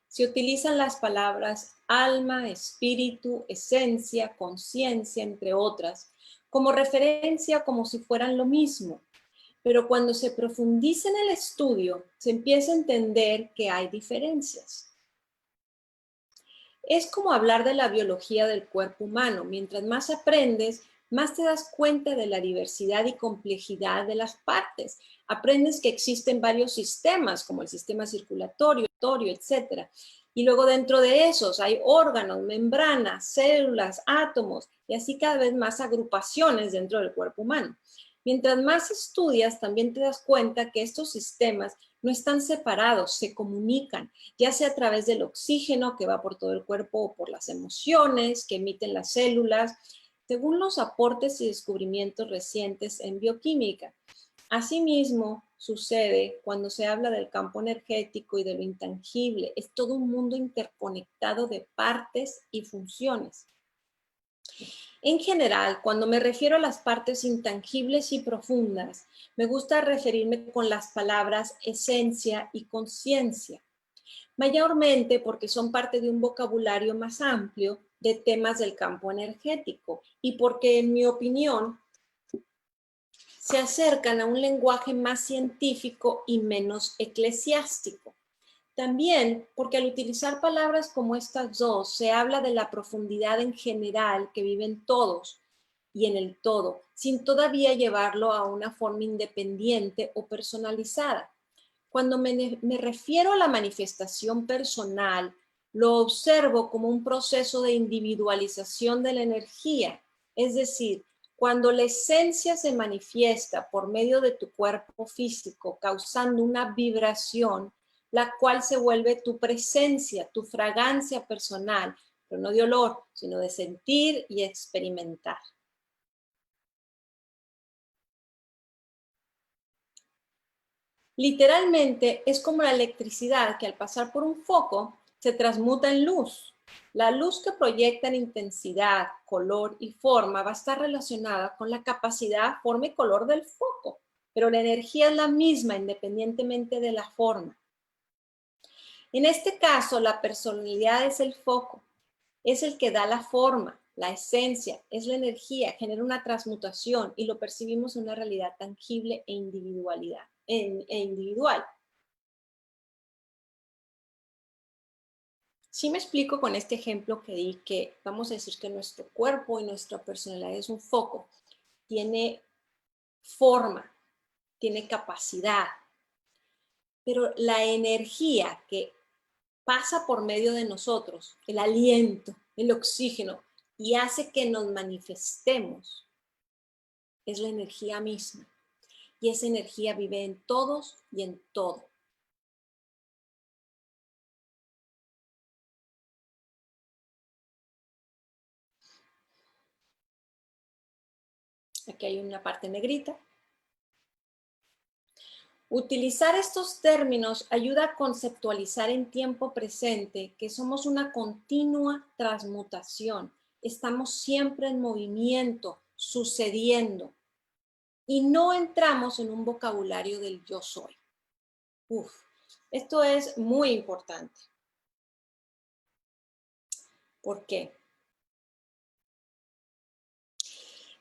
se utilizan las palabras alma, espíritu, esencia, conciencia, entre otras, como referencia como si fueran lo mismo. Pero cuando se profundiza en el estudio, se empieza a entender que hay diferencias. Es como hablar de la biología del cuerpo humano. Mientras más aprendes, más te das cuenta de la diversidad y complejidad de las partes. Aprendes que existen varios sistemas, como el sistema circulatorio, etcétera. Y luego dentro de esos hay órganos, membranas, células, átomos, y así cada vez más agrupaciones dentro del cuerpo humano. Mientras más estudias, también te das cuenta que estos sistemas no están separados, se comunican, ya sea a través del oxígeno que va por todo el cuerpo o por las emociones que emiten las células, según los aportes y descubrimientos recientes en bioquímica. Asimismo, sucede cuando se habla del campo energético y de lo intangible. Es todo un mundo interconectado de partes y funciones. En general, cuando me refiero a las partes intangibles y profundas, me gusta referirme con las palabras esencia y conciencia, mayormente porque son parte de un vocabulario más amplio de temas del campo energético y porque, en mi opinión, se acercan a un lenguaje más científico y menos eclesiástico. También porque al utilizar palabras como estas dos, se habla de la profundidad en general que viven todos y en el todo, sin todavía llevarlo a una forma independiente o personalizada. Cuando me refiero a la manifestación personal, lo observo como un proceso de individualización de la energía, es decir, cuando la esencia se manifiesta por medio de tu cuerpo físico, causando una vibración, la cual se vuelve tu presencia, tu fragancia personal, pero no de olor, sino de sentir y experimentar. Literalmente es como la electricidad que al pasar por un foco se transmuta en luz. La luz que proyecta en intensidad, color y forma va a estar relacionada con la capacidad, forma y color del foco, pero la energía es la misma independientemente de la forma. En este caso, la personalidad es el foco, es el que da la forma, la esencia, es la energía, genera una transmutación y lo percibimos en una realidad tangible e individual. Sí me explico con este ejemplo que di, que vamos a decir que nuestro cuerpo y nuestra personalidad es un foco, tiene forma, tiene capacidad, pero la energía que pasa por medio de nosotros, el aliento, el oxígeno, y hace que nos manifestemos, es la energía misma. Y esa energía vive en todos y en todo. Aquí hay una parte negrita. Utilizar estos términos ayuda a conceptualizar en tiempo presente que somos una continua transmutación. Estamos siempre en movimiento, sucediendo. y no entramos en un vocabulario del yo soy. Uf, esto es muy importante. ¿Por qué?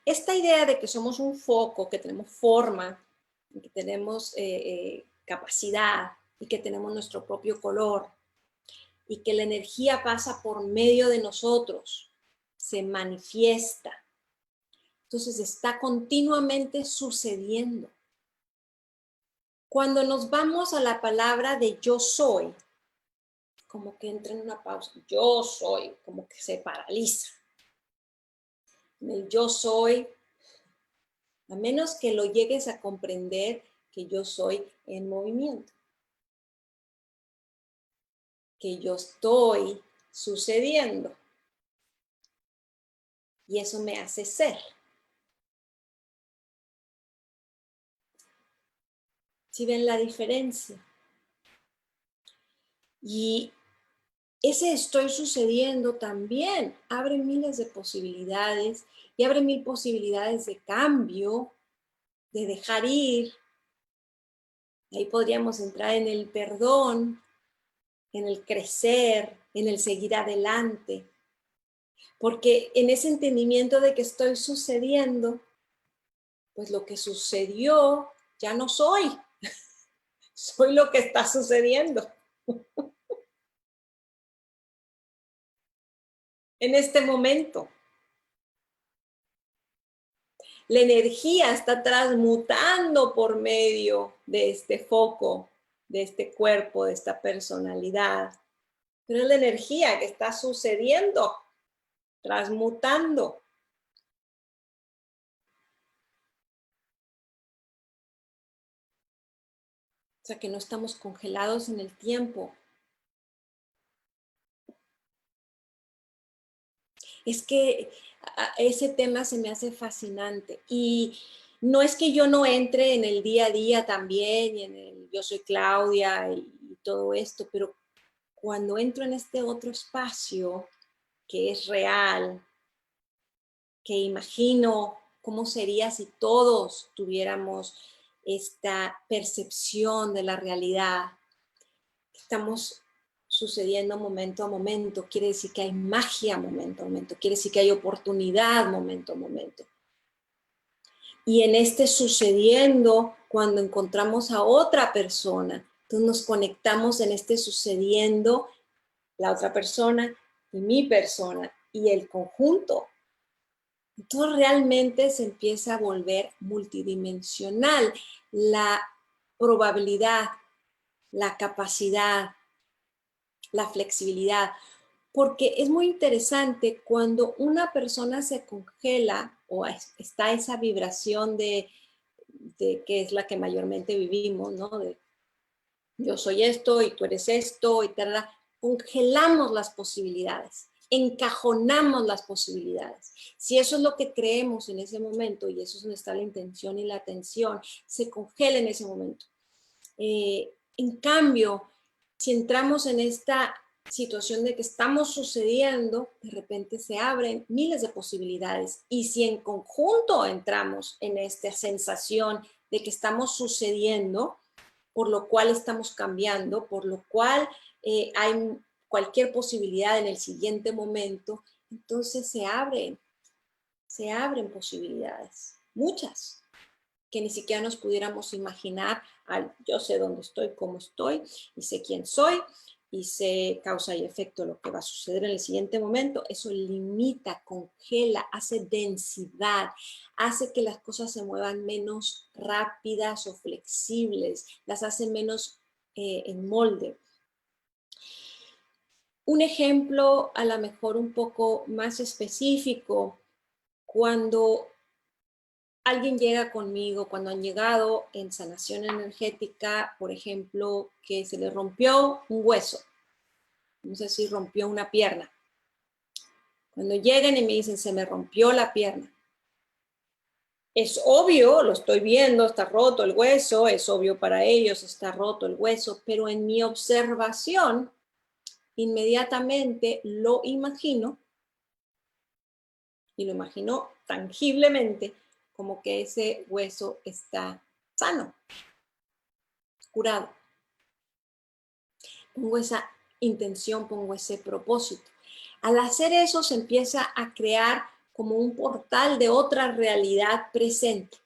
Esta idea de que somos un foco, que tenemos forma, que tenemos capacidad y que tenemos nuestro propio color y que la energía pasa por medio de nosotros, se manifiesta. Entonces está continuamente sucediendo. Cuando nos vamos a la palabra de yo soy, como que entra en una pausa. Yo soy, como que se paraliza. En el yo soy, a menos que lo llegues a comprender, que yo soy en movimiento, que yo estoy sucediendo y eso me hace ser. ¿Sí ven la diferencia? Y ese estoy sucediendo también abre miles de posibilidades y abre mil posibilidades de cambio, de dejar ir. Ahí podríamos entrar en el perdón, en el crecer, en el seguir adelante. Porque en ese entendimiento de que estoy sucediendo, pues lo que sucedió ya no soy. Soy lo que está sucediendo. En este momento. La energía está transmutando por medio de este foco, de este cuerpo, de esta personalidad. Pero es la energía que está sucediendo, transmutando. O sea que no estamos congelados en el tiempo. Es que ese tema se me hace fascinante y no es que yo no entre en el día a día también y en el yo soy Claudia y todo esto, pero cuando entro en este otro espacio que es real, que imagino cómo sería si todos tuviéramos esta percepción de la realidad, estamos sucediendo momento a momento, quiere decir que hay magia momento a momento, quiere decir que hay oportunidad momento a momento. Y en este sucediendo, cuando encontramos a otra persona, entonces nos conectamos en este sucediendo, la otra persona y mi persona y el conjunto. Entonces realmente se empieza a volver multidimensional la probabilidad, la capacidad, la flexibilidad, porque es muy interesante cuando una persona se congela o está esa vibración de que es la que mayormente vivimos, ¿no? De yo soy esto y tú eres esto y tal, congelamos las posibilidades, encajonamos las posibilidades. Si eso es lo que creemos en ese momento y eso es donde está la intención y la atención, se congela en ese momento. En cambio, si entramos en esta situación de que estamos sucediendo, de repente se abren miles de posibilidades. Y si en conjunto entramos en esta sensación de que estamos sucediendo, por lo cual estamos cambiando, por lo cual hay cualquier posibilidad en el siguiente momento, entonces se abren posibilidades, muchas, que ni siquiera nos pudiéramos imaginar. Yo sé dónde estoy, cómo estoy, y sé quién soy, y sé causa y efecto lo que va a suceder en el siguiente momento. Eso limita, congela, hace densidad, hace que las cosas se muevan menos rápidas o flexibles, las hace menos en molde. Un ejemplo a lo mejor un poco más específico, cuando alguien llega conmigo, cuando han llegado en sanación energética, por ejemplo, que se le rompió un hueso, no sé si rompió una pierna. Cuando llegan y me dicen, se me rompió la pierna. Es obvio, lo estoy viendo, está roto el hueso, es obvio para ellos, está roto el hueso, pero en mi observación, inmediatamente lo imagino, y lo imagino tangiblemente, como que ese hueso está sano, curado. Pongo esa intención, pongo ese propósito. Al hacer eso se empieza a crear como un portal de otra realidad presente.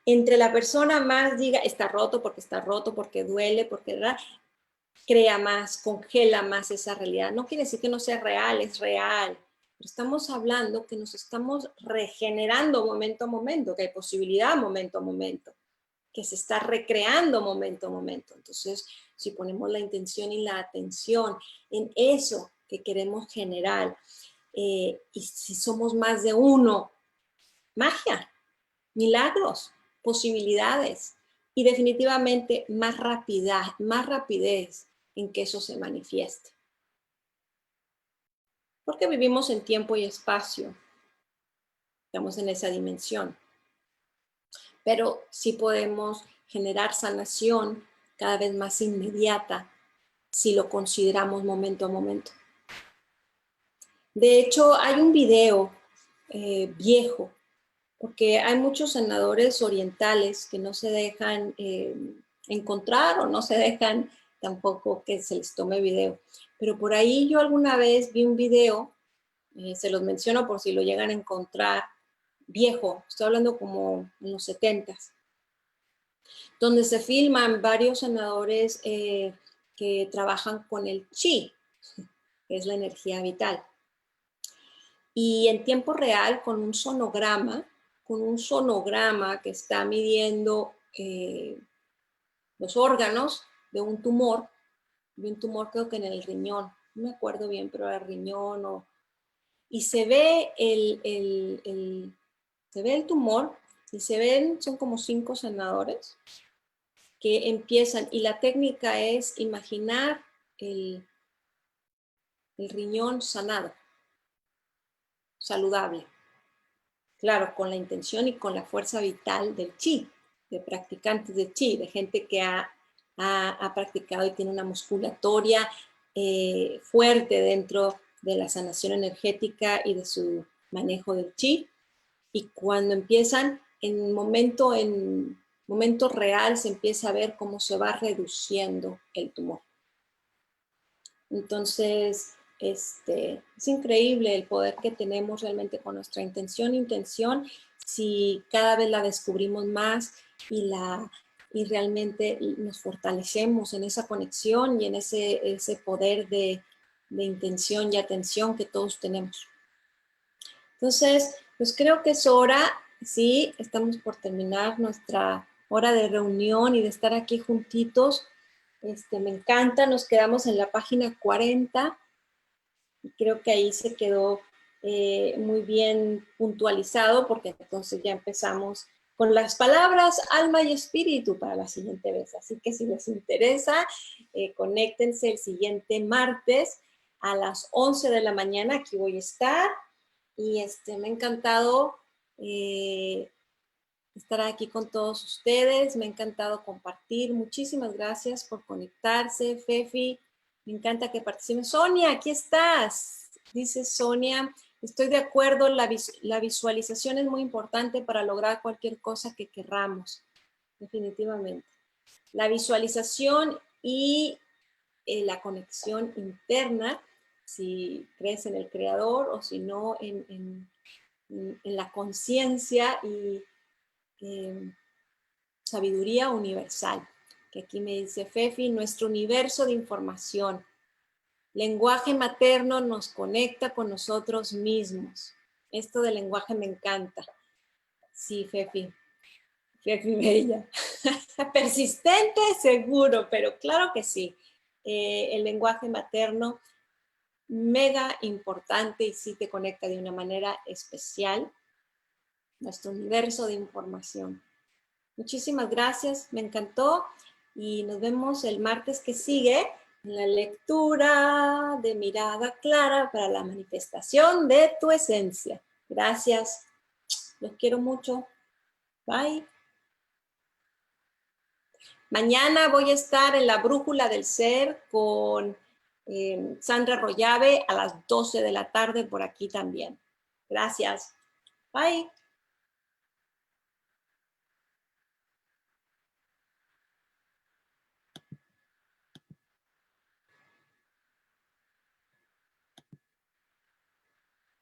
Entre la persona más diga, está roto, porque duele, porque crea más, congela más esa realidad. No quiere decir que no sea real, es real. Pero estamos hablando que nos estamos regenerando momento a momento, que hay posibilidad momento a momento, que se está recreando momento a momento. Entonces, si ponemos la intención y la atención en eso que queremos generar, y si somos más de uno, magia, milagros, posibilidades y definitivamente más rapidez en que eso se manifieste. Porque vivimos en tiempo y espacio, estamos en esa dimensión. Pero sí podemos generar sanación cada vez más inmediata si lo consideramos momento a momento. De hecho, hay un video viejo, porque hay muchos sanadores orientales que no se dejan encontrar o no se dejan tampoco que se les tome video. Pero por ahí yo alguna vez vi un video, se los menciono por si lo llegan a encontrar, viejo, estoy hablando como en los 70s, donde se filman varios sanadores que trabajan con el chi, que es la energía vital. Y en tiempo real, con un sonograma que está midiendo los órganos de un tumor creo que en el riñón, no me acuerdo bien, pero era riñón y se ve se ve el tumor y son como 5 sanadores que empiezan, y la técnica es imaginar el riñón sanado, saludable. Claro, con la intención y con la fuerza vital del chi, de practicantes de chi, de gente que ha practicado y tiene una musculatoria fuerte dentro de la sanación energética y de su manejo del chi. Y cuando empiezan, en momento real, se empieza a ver cómo se va reduciendo el tumor. Entonces, es increíble el poder que tenemos realmente con nuestra intención, si cada vez la descubrimos más y realmente nos fortalecemos en esa conexión y en ese poder de intención y atención que todos tenemos. Entonces, pues creo que es hora, sí, estamos por terminar nuestra hora de reunión y de estar aquí juntitos. Me encanta, nos quedamos en la página 40 y creo que ahí se quedó muy bien puntualizado, porque entonces ya empezamos con las palabras alma y espíritu para la siguiente vez. Así que si les interesa, conéctense el siguiente martes a las 11 de la mañana, aquí voy a estar, y me ha encantado estar aquí con todos ustedes, me ha encantado compartir. Muchísimas gracias por conectarse, Fefi. Me encanta que participen. Sonia, aquí estás. Dice Sonia, estoy de acuerdo, la visualización es muy importante para lograr cualquier cosa que querramos. Definitivamente. La visualización y la conexión interna, si crees en el creador o si no en la conciencia y sabiduría universal, que aquí me dice Fefi, nuestro universo de información. Lenguaje materno nos conecta con nosotros mismos. Esto del lenguaje me encanta. Sí, Fefi bella. Persistente, seguro, pero claro que sí. El lenguaje materno, mega importante, y sí te conecta de una manera especial. Nuestro universo de información. Muchísimas gracias, me encantó, y nos vemos el martes que sigue en la lectura de Mirada Clara para la manifestación de tu esencia. Gracias, los quiero mucho. Bye. Mañana voy a estar en la Brújula del Ser con Sandra Rollave a las 12 de la tarde por aquí también. Gracias. Bye.